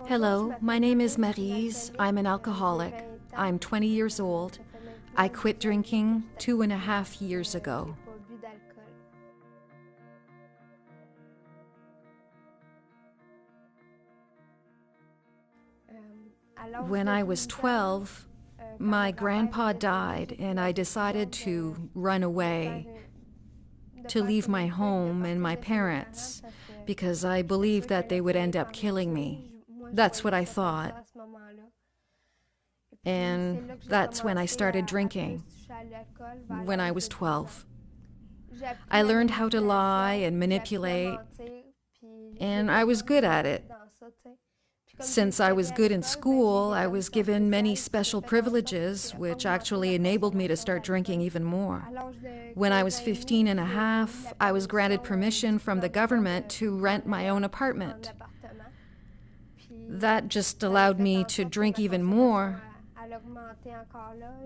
Hello, my name is Maryse. I'm an alcoholic. I'm 20 years old. I quit drinking 2.5 years ago. When I was 12, my grandpa died and I decided to run away, to leave my home and my parents, because I believed that they would end up killing me. That's what I thought. And that's when I started drinking, when I was 12. I learned how to lie and manipulate, and I was good at it. Since I was good in school, I was given many special privileges, which actually enabled me to start drinking even more. When I was 15 and a half, I was granted permission from the government to rent my own apartment. That just allowed me to drink even more.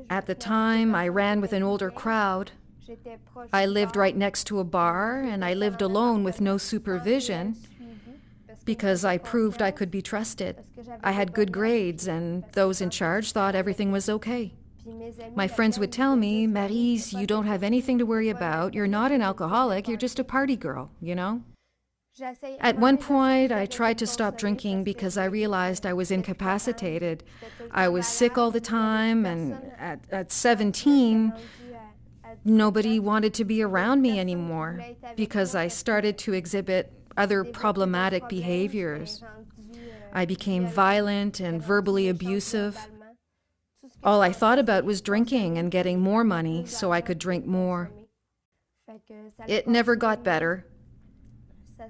At the time, I ran with an older crowd. I lived right next to a bar, and I lived alone with no supervision, because I proved I could be trusted. I had good grades, and those in charge thought everything was okay. My friends would tell me, "Maryse, you don't have anything to worry about. You're not an alcoholic, you're just a party girl, you know?" At one point, I tried to stop drinking because I realized I was incapacitated. I was sick all the time, and at 17, nobody wanted to be around me anymore because I started to exhibit other problematic behaviors. I became violent and verbally abusive. All I thought about was drinking and getting more money so I could drink more. It never got better.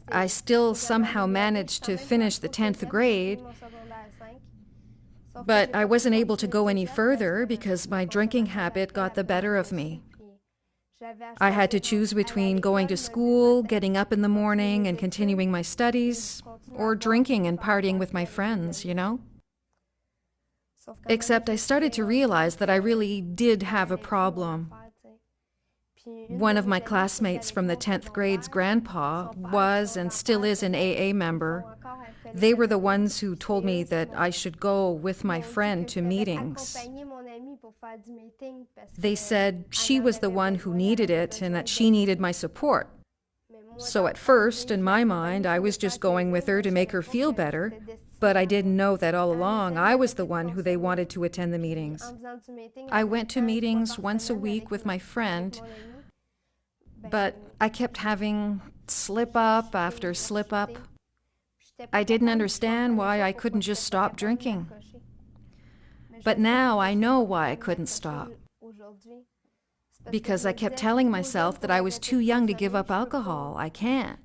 I still somehow managed to finish the 10th grade, but I wasn't able to go any further because my drinking habit got the better of me. I had to choose between going to school, getting up in the morning and continuing my studies, or drinking and partying with my friends, you know? Except I started to realize that I really did have a problem. One of my classmates from the 10th grade's grandpa was and still is an AA member. They were the ones who told me that I should go with my friend to meetings. They said she was the one who needed it and that she needed my support. So at first, in my mind, I was just going with her to make her feel better, but I didn't know that all along I was the one who they wanted to attend the meetings. I went to meetings once a week with my friend, but I kept having slip up after slip up. I didn't understand why I couldn't just stop drinking. But now I know why I couldn't stop. Because I kept telling myself that I was too young to give up alcohol. I can't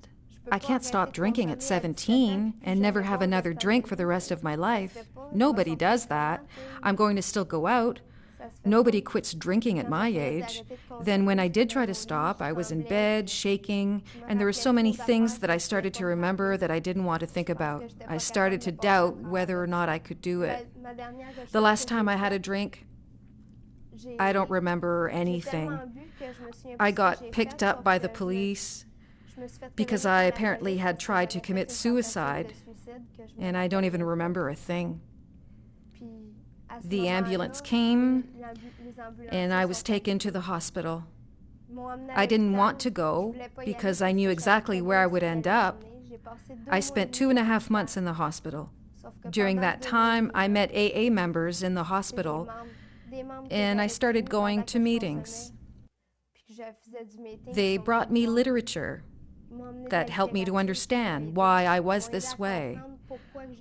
stop drinking at 17 and never have another drink for the rest of my life. Nobody does that. I'm going to still go out. Nobody quits drinking at my age. Then when I did try to stop, I was in bed, shaking, and there were so many things that I started to remember that I didn't want to think about. I started to doubt whether or not I could do it. The last time I had a drink, I don't remember anything. I got picked up by the police because I apparently had tried to commit suicide, and I don't even remember a thing. The ambulance came, and I was taken to the hospital. I didn't want to go because I knew exactly where I would end up. I spent 2.5 months in the hospital. During that time, I met AA members in the hospital, and I started going to meetings. They brought me literature that helped me to understand why I was this way,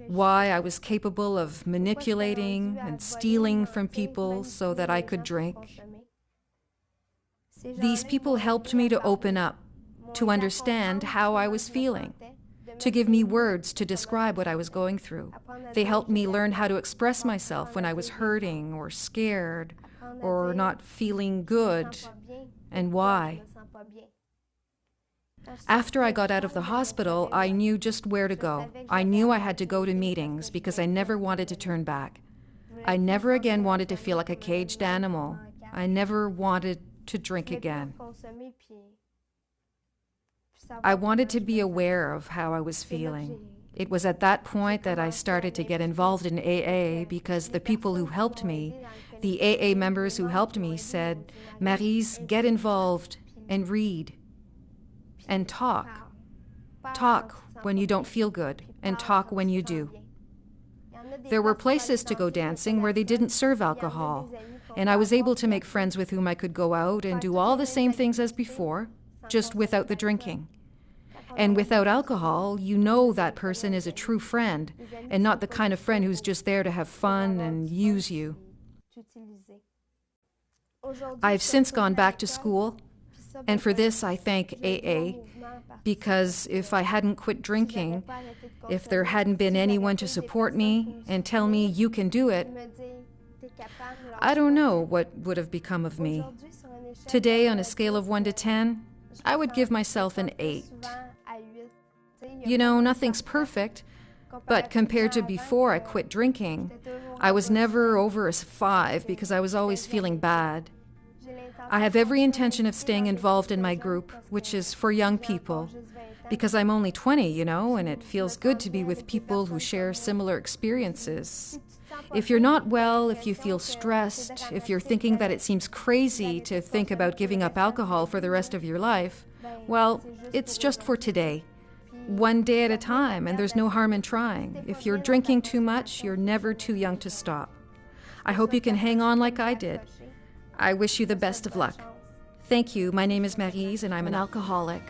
why I was capable of manipulating and stealing from people so that I could drink. These people helped me to open up, to understand how I was feeling, to give me words to describe what I was going through. They helped me learn how to express myself when I was hurting or scared or not feeling good, and why. After I got out of the hospital, I knew just where to go. I knew I had to go to meetings because I never wanted to turn back. I never again wanted to feel like a caged animal. I never wanted to drink again. I wanted to be aware of how I was feeling. It was at that point that I started to get involved in AA because the people who helped me, the AA members who helped me, said, Maryse, get involved and read and talk. Talk when you don't feel good and talk when you do. There were places to go dancing where they didn't serve alcohol, and I was able to make friends with whom I could go out and do all the same things as before, just without the drinking. And without alcohol, you know that person is a true friend and not the kind of friend who's just there to have fun and use you. I've since gone back to school, and for this I thank AA, because if I hadn't quit drinking, if there hadn't been anyone to support me and tell me you can do it, I don't know what would have become of me. Today, on a scale of 1 to 10, I would give myself an 8. You know, nothing's perfect, but compared to before I quit drinking, I was never over a 5 because I was always feeling bad. I have every intention of staying involved in my group, which is for young people, because I'm only 20, you know, and it feels good to be with people who share similar experiences. If you're not well, if you feel stressed, if you're thinking that it seems crazy to think about giving up alcohol for the rest of your life, well, it's just for today. One day at a time, and there's no harm in trying. If you're drinking too much, you're never too young to stop. I hope you can hang on like I did. I wish you the best of luck. Thank you. My name is Maryse, and I'm an alcoholic.